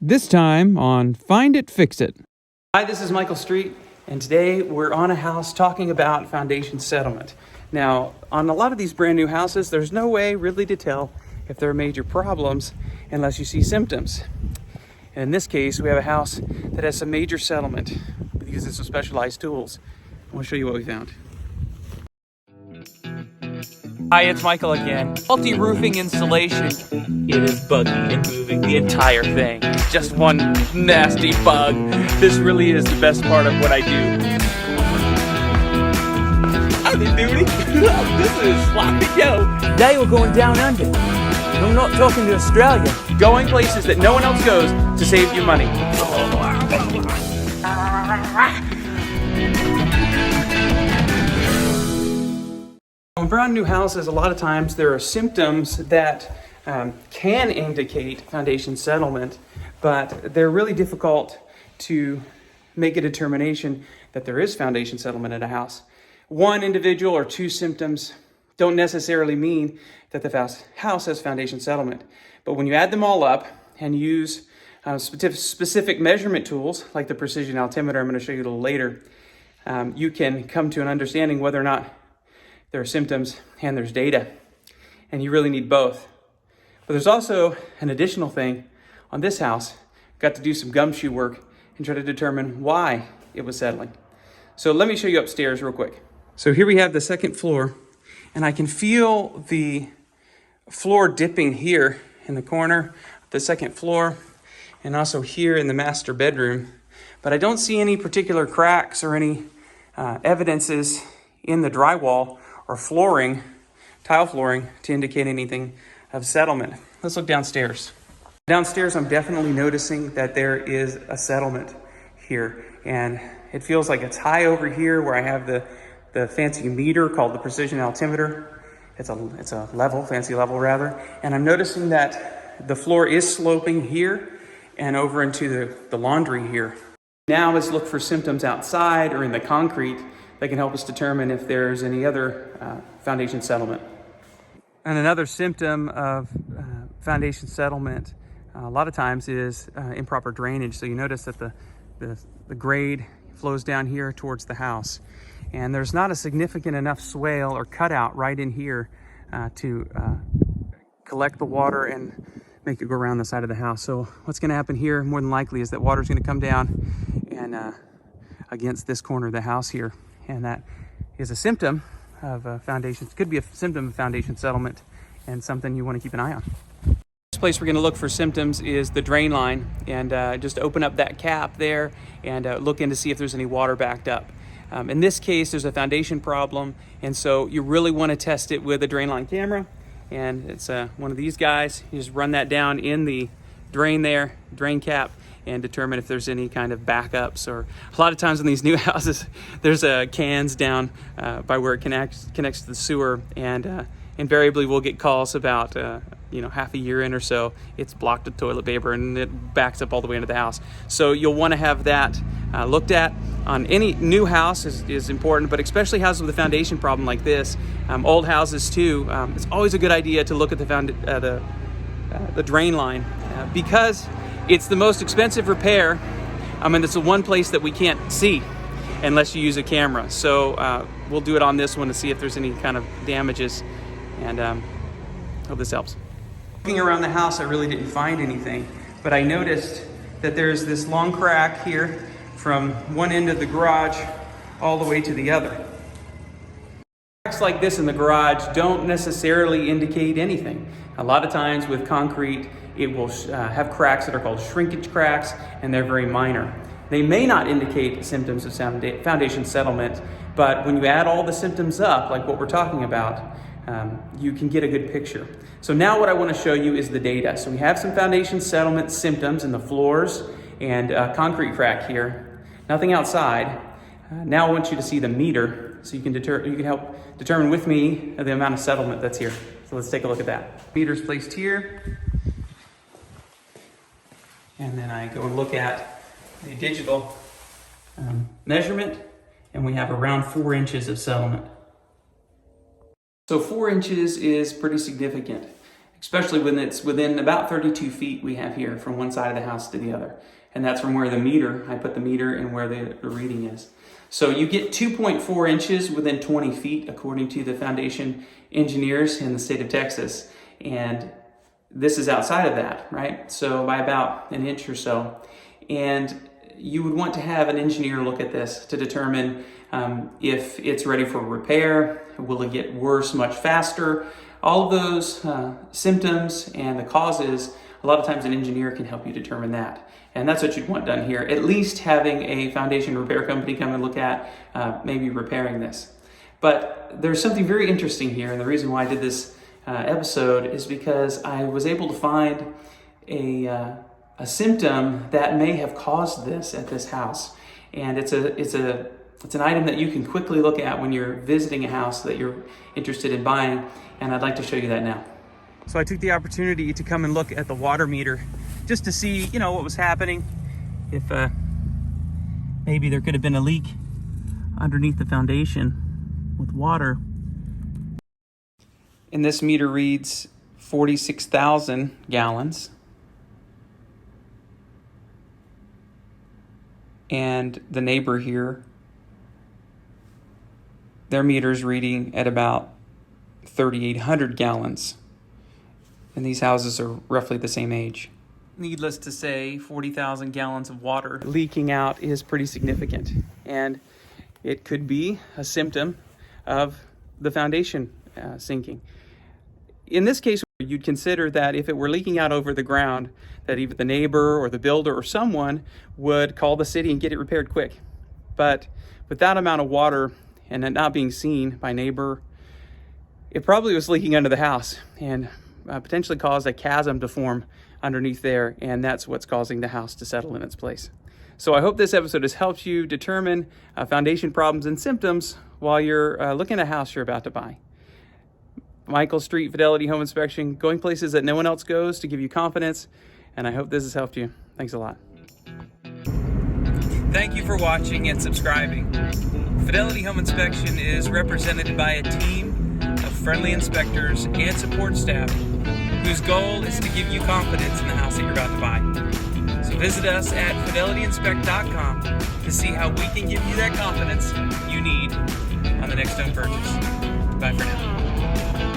This time on Find It, Fix It. Hi, this is Michael Street, and today we're on a house talking about foundation settlement. Now, on a lot of these brand new houses, there's no way really to tell if there are major problems unless you see symptoms. And in this case, we have a house that has some major settlement. We've used some specialized tools. I want to show you what we found. Hi, it's Michael again. Multi-roofing installation. It is buggy and moving the entire thing. Just one nasty bug. This really is the best part of what I do. Howdy doody. This is sloppy yo. Today we're going down under. And I'm not talking to Australia. Going places that no one else goes to save you money. In brand new houses, a lot of times there are symptoms that can indicate foundation settlement, but they're really difficult to make a determination that there is foundation settlement at a house. One individual or two symptoms don't necessarily mean that the house has foundation settlement. But when you add them all up and use specific measurement tools like the precision altimeter I'm going to show you a little later, you can come to an understanding whether or not there are symptoms and there's data, and you really need both. But there's also an additional thing on this house. Got to do some gumshoe work and try to determine why it was settling. So let me show you upstairs real quick. So here we have the second floor, and I can feel the floor dipping here in the corner of the second floor and also here in the master bedroom. But I don't see any particular cracks or any evidences in the drywall or flooring, tile flooring, to indicate anything of settlement. Let's look downstairs. Downstairs, I'm definitely noticing that there is a settlement here, and it feels like it's high over here where I have the fancy meter called the precision altimeter. It's a level, fancy level rather, and I'm noticing that the floor is sloping here and over into the laundry here. Now let's look for symptoms outside or in the concrete that can help us determine if there's any other foundation settlement. And another symptom of foundation settlement a lot of times is improper drainage. So you notice that the grade flows down here towards the house, and there's not a significant enough swale or cutout right in here to collect the water and make it go around the side of the house. So what's going to happen here more than likely is that water's going to come down and against this corner of the house here. And that is a symptom of foundation. It could be a symptom of foundation settlement and something you want to keep an eye on. The first place we're going to look for symptoms is the drain line, and just open up that cap there and look in to see if there's any water backed up. In this case, there's a foundation problem, and so you really want to test it with a drain line camera. And it's one of these guys. You just run that down in the drain there, drain cap, and determine if there's any kind of backups. Or a lot of times in these new houses, there's cans down by where it connects to the sewer, and invariably we'll get calls about half a year in or so, it's blocked with toilet paper and it backs up all the way into the house. So you'll want to have that looked at on any new house is important, but especially houses with a foundation problem like this. Old houses too, it's always a good idea to look at the drain line because it's the most expensive repair. I mean, it's the one place that we can't see unless you use a camera. So we'll do it on this one to see if there's any kind of damages, and hope this helps. Looking around the house, I really didn't find anything, but I noticed that there's this long crack here from one end of the garage all the way to the other. Cracks like this in the garage don't necessarily indicate anything. A lot of times with concrete, it will have cracks that are called shrinkage cracks, and they're very minor. They may not indicate symptoms of foundation settlement, but when you add all the symptoms up, like what we're talking about, you can get a good picture. So now what I want to show you is the data. So we have some foundation settlement symptoms in the floors and concrete crack here. Nothing outside. Now I want you to see the meter so you can help determine with me the amount of settlement that's here. So let's take a look at that. Meter's placed here. And then I go and look at the digital measurement, and we have around 4 inches of settlement. So 4 inches is pretty significant, especially when it's within about 32 feet we have here from one side of the house to the other. And that's from where I put the meter and where the reading is. So you get 2.4 inches within 20 feet, according to the foundation engineers in the state of Texas. And this is outside of that, right? So by about an inch or so. And you would want to have an engineer look at this to determine if it's ready for repair, will it get worse much faster? All of those symptoms and the causes, a lot of times an engineer can help you determine that. And that's what you'd want done here, at least having a foundation repair company come and look at maybe repairing this. But there's something very interesting here, and the reason why I did this episode is because I was able to find a symptom that may have caused this at this house. And it's an item that you can quickly look at when you're visiting a house that you're interested in buying, and I'd like to show you that now. So I took the opportunity to come and look at the water meter just to see, what was happening, if maybe there could have been a leak underneath the foundation with water. And this meter reads 46,000 gallons. And the neighbor here, their meter's reading at about 3,800 gallons. And these houses are roughly the same age. Needless to say, 40,000 gallons of water leaking out is pretty significant. And it could be a symptom of the foundation sinking. In this case, you'd consider that if it were leaking out over the ground, that either the neighbor or the builder or someone would call the city and get it repaired quick. But with that amount of water and it not being seen by neighbor, it probably was leaking under the house and potentially caused a chasm to form underneath there, and that's what's causing the house to settle in its place. So I hope this episode has helped you determine foundation problems and symptoms while you're looking at a house you're about to buy. Michael Street Fidelity Home Inspection, going places that no one else goes to give you confidence, and I hope this has helped you. Thanks a lot. Thank you for watching and subscribing. Fidelity Home Inspection is represented by a team of friendly inspectors and support staff whose goal is to give you confidence in the house that you're about to buy. So visit us at fidelityinspect.com to see how we can give you that confidence you need on the next home purchase. Bye for now.